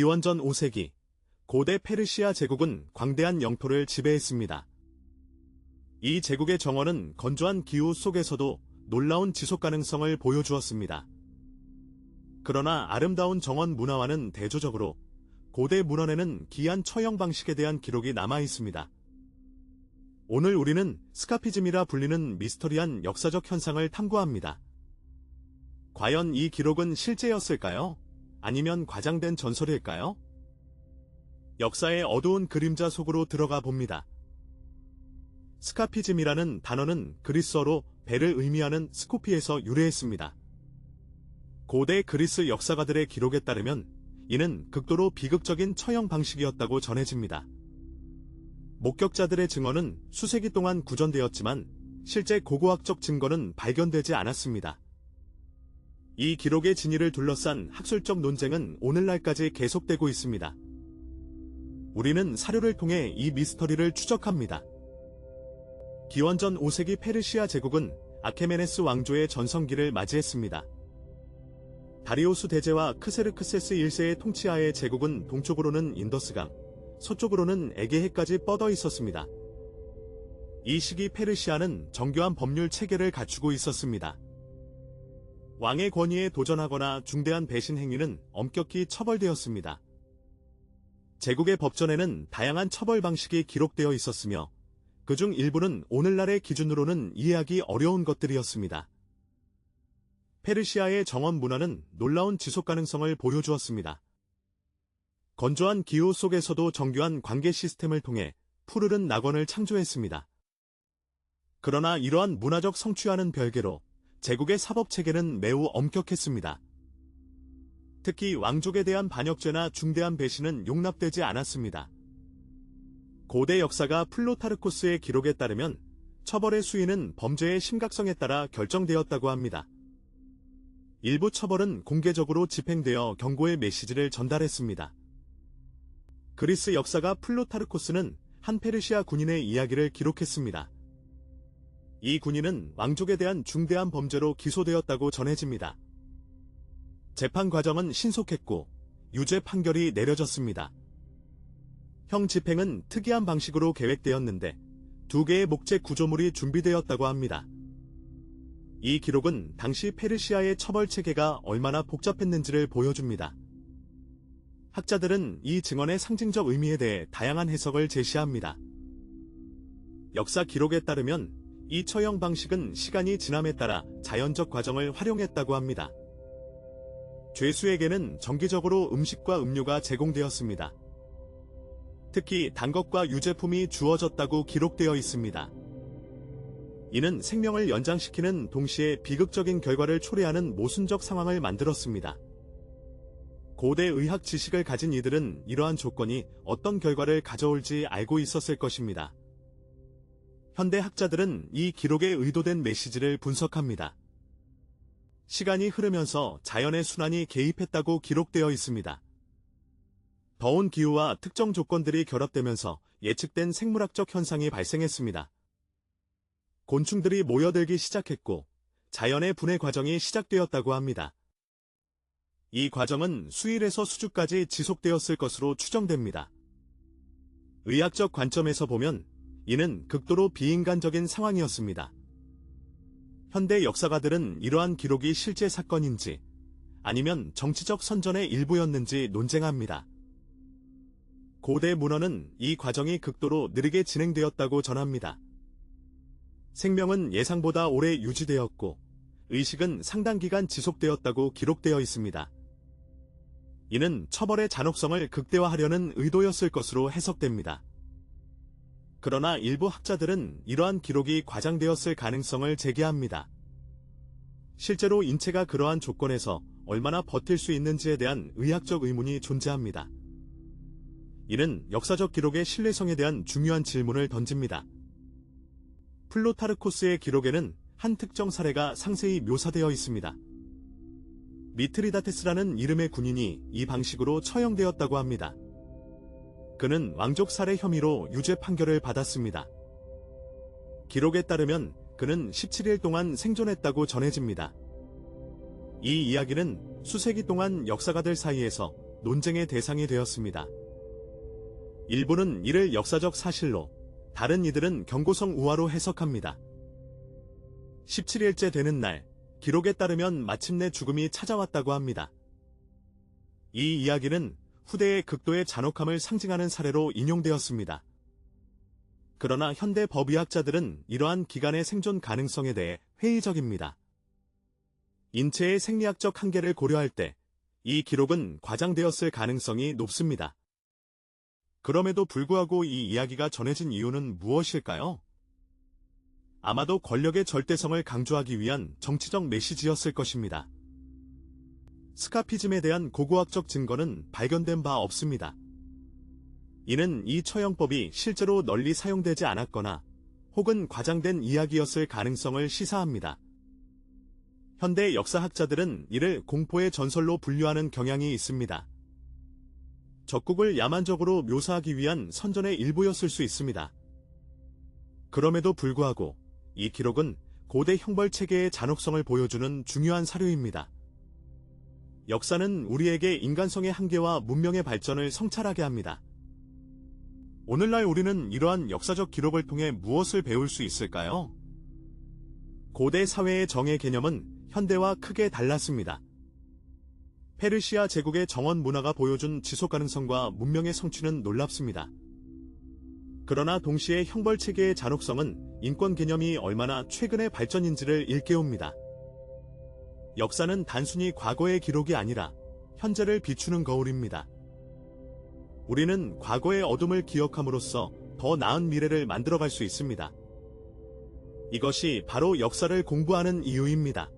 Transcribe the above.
기원전 5세기, 고대 페르시아 제국은 광대한 영토를 지배했습니다. 이 제국의 정원은 건조한 기후 속에서도 놀라운 지속 가능성을 보여주었습니다. 그러나 아름다운 정원 문화와는 대조적으로 고대 문헌에는 기이한 처형 방식에 대한 기록이 남아 있습니다. 오늘 우리는 스카피즘이라 불리는 미스터리한 역사적 현상을 탐구합니다. 과연 이 기록은 실제였을까요? 아니면 과장된 전설일까요? 역사의 어두운 그림자 속으로 들어가 봅니다. 스카피즘이라는 단어는 그리스어로 배를 의미하는 스코피에서 유래했습니다. 고대 그리스 역사가들의 기록에 따르면 이는 극도로 비극적인 처형 방식이었다고 전해집니다. 목격자들의 증언은 수세기 동안 구전되었지만 실제 고고학적 증거는 발견되지 않았습니다. 이 기록의 진위를 둘러싼 학술적 논쟁은 오늘날까지 계속되고 있습니다. 우리는 사료를 통해 이 미스터리를 추적합니다. 기원전 5세기 페르시아 제국은 아케메네스 왕조의 전성기를 맞이했습니다. 다리오스 대제와 크세르크세스 1세의 통치하에 제국은 동쪽으로는 인더스강, 서쪽으로는 에게해까지 뻗어 있었습니다. 이 시기 페르시아는 정교한 법률 체계를 갖추고 있었습니다. 왕의 권위에 도전하거나 중대한 배신 행위는 엄격히 처벌되었습니다. 제국의 법전에는 다양한 처벌 방식이 기록되어 있었으며 그중 일부는 오늘날의 기준으로는 이해하기 어려운 것들이었습니다. 페르시아의 정원 문화는 놀라운 지속 가능성을 보여주었습니다. 건조한 기후 속에서도 정교한 관계 시스템을 통해 푸르른 낙원을 창조했습니다. 그러나 이러한 문화적 성취와는 별개로 제국의 사법체계는 매우 엄격했습니다. 특히 왕족에 대한 반역죄나 중대한 배신은 용납되지 않았습니다. 고대 역사가 플루타르코스의 기록에 따르면 처벌의 수위는 범죄의 심각성에 따라 결정되었다고 합니다. 일부 처벌은 공개적으로 집행되어 경고의 메시지를 전달했습니다. 그리스 역사가 플루타르코스는 한 페르시아 군인의 이야기를 기록했습니다. 이 군인은 왕족에 대한 중대한 범죄로 기소되었다고 전해집니다. 재판 과정은 신속했고 유죄 판결이 내려졌습니다. 형 집행은 특이한 방식으로 계획되었는데 2개의 목재 구조물이 준비되었다고 합니다. 이 기록은 당시 페르시아의 처벌 체계가 얼마나 복잡했는지를 보여줍니다. 학자들은 이 증언의 상징적 의미에 대해 다양한 해석을 제시합니다. 역사 기록에 따르면 이 처형 방식은 시간이 지남에 따라 자연적 과정을 활용했다고 합니다. 죄수에게는 정기적으로 음식과 음료가 제공되었습니다. 특히 단 것과 유제품이 주어졌다고 기록되어 있습니다. 이는 생명을 연장시키는 동시에 비극적인 결과를 초래하는 모순적 상황을 만들었습니다. 고대 의학 지식을 가진 이들은 이러한 조건이 어떤 결과를 가져올지 알고 있었을 것입니다. 현대 학자들은 이 기록에 의도된 메시지를 분석합니다. 시간이 흐르면서 자연의 순환이 개입했다고 기록되어 있습니다. 더운 기후와 특정 조건들이 결합되면서 예측된 생물학적 현상이 발생했습니다. 곤충들이 모여들기 시작했고 자연의 분해 과정이 시작되었다고 합니다. 이 과정은 수일에서 수주까지 지속되었을 것으로 추정됩니다. 의학적 관점에서 보면 이는 극도로 비인간적인 상황이었습니다. 현대 역사가들은 이러한 기록이 실제 사건인지 아니면 정치적 선전의 일부였는지 논쟁합니다. 고대 문헌은 이 과정이 극도로 느리게 진행되었다고 전합니다. 생명은 예상보다 오래 유지되었고 의식은 상당 기간 지속되었다고 기록되어 있습니다. 이는 처벌의 잔혹성을 극대화하려는 의도였을 것으로 해석됩니다. 그러나 일부 학자들은 이러한 기록이 과장되었을 가능성을 제기합니다. 실제로 인체가 그러한 조건에서 얼마나 버틸 수 있는지에 대한 의학적 의문이 존재합니다. 이는 역사적 기록의 신뢰성에 대한 중요한 질문을 던집니다. 플루타르코스의 기록에는 한 특정 사례가 상세히 묘사되어 있습니다. 미트리다테스라는 이름의 군인이 이 방식으로 처형되었다고 합니다. 그는 왕족 살해 혐의로 유죄 판결을 받았습니다. 기록에 따르면 그는 17일 동안 생존했다고 전해집니다. 이 이야기는 수세기 동안 역사가들 사이에서 논쟁의 대상이 되었습니다. 일부는 이를 역사적 사실로, 다른 이들은 경고성 우화로 해석합니다. 17일째 되는 날, 기록에 따르면 마침내 죽음이 찾아왔다고 합니다. 이 이야기는 후대의 극도의 잔혹함을 상징하는 사례로 인용되었습니다. 그러나 현대 법의학자들은 이러한 기간의 생존 가능성에 대해 회의적입니다. 인체의 생리학적 한계를 고려할 때 이 기록은 과장되었을 가능성이 높습니다. 그럼에도 불구하고 이 이야기가 전해진 이유는 무엇일까요? 아마도 권력의 절대성을 강조하기 위한 정치적 메시지였을 것입니다. 스카피즘에 대한 고고학적 증거는 발견된 바 없습니다. 이는 이 처형법이 실제로 널리 사용되지 않았거나 혹은 과장된 이야기였을 가능성을 시사합니다. 현대 역사학자들은 이를 공포의 전설로 분류하는 경향이 있습니다. 적국을 야만적으로 묘사하기 위한 선전의 일부였을 수 있습니다. 그럼에도 불구하고 이 기록은 고대 형벌체계의 잔혹성을 보여주는 중요한 사료입니다. 역사는 우리에게 인간성의 한계와 문명의 발전을 성찰하게 합니다. 오늘날 우리는 이러한 역사적 기록을 통해 무엇을 배울 수 있을까요? 고대 사회의 정의 개념은 현대와 크게 달랐습니다. 페르시아 제국의 정원 문화가 보여준 지속 가능성과 문명의 성취는 놀랍습니다. 그러나 동시에 형벌체계의 잔혹성은 인권 개념이 얼마나 최근의 발전인지를 일깨웁니다. 역사는 단순히 과거의 기록이 아니라 현재를 비추는 거울입니다. 우리는 과거의 어둠을 기억함으로써 더 나은 미래를 만들어갈 수 있습니다. 이것이 바로 역사를 공부하는 이유입니다.